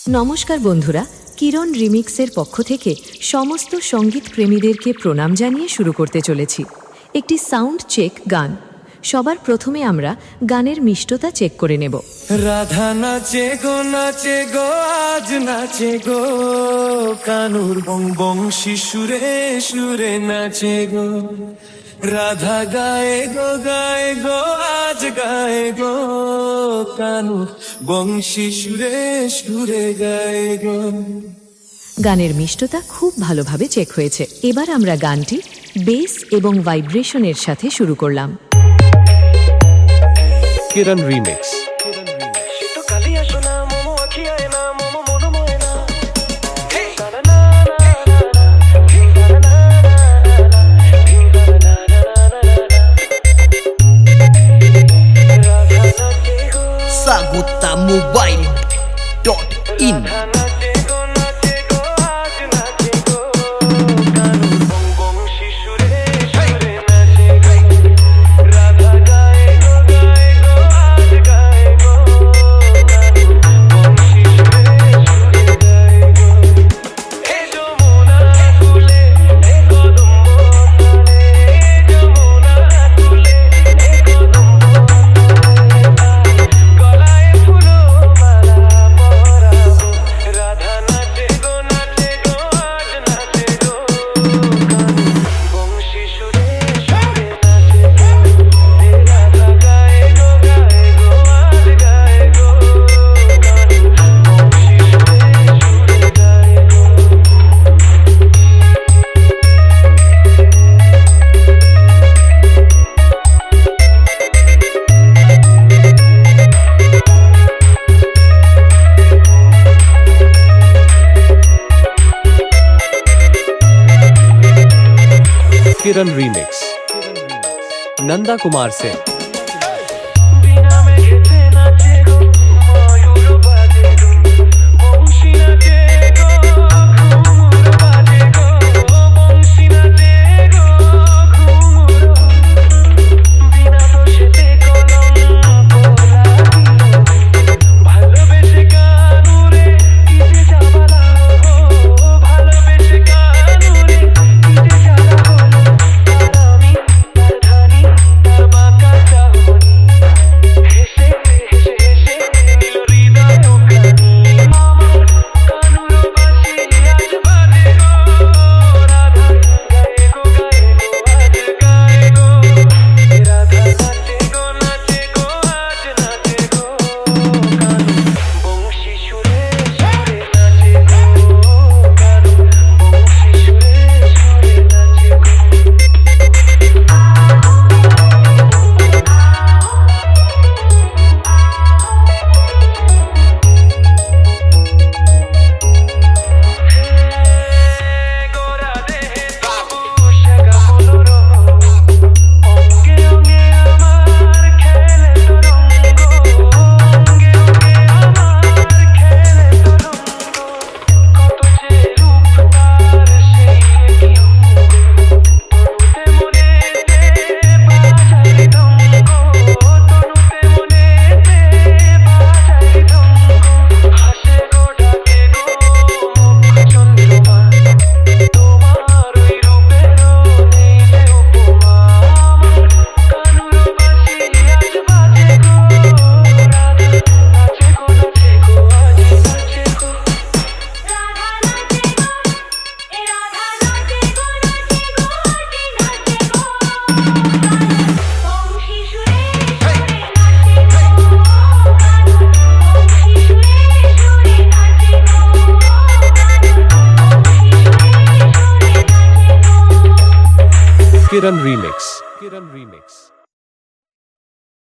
নমস্কার বন্ধুরা, কিরণ রিমিক্সের পক্ষ থেকে সমস্ত সঙ্গীত প্রেমীদেরকে প্রণাম জানিয়ে শুরু করতে চলেছি একটি সাউন্ড চেক গান। সবার প্রথমে আমরা গানের মিষ্টতা চেক করে নেব। রাধা নাচে গো আজ নাচে গো, কানুর বং বংশী সুরে সুরে নাচে গো। রাধা গায়ে গো আজ গায়ে গো, কানুর বংশী সুরে সুরে গায়ে গো। গানের মিষ্টতা খুব ভালোভাবে চেক হয়েছে। এবার আমরা গানটি বেস এবং ভাইব্রেশনের সাথে শুরু করলাম। কিরণ রিমিক্স। SagutaMobile.in किरण रीमिक्स। नंदा कुमार से किरण रीमिक्स।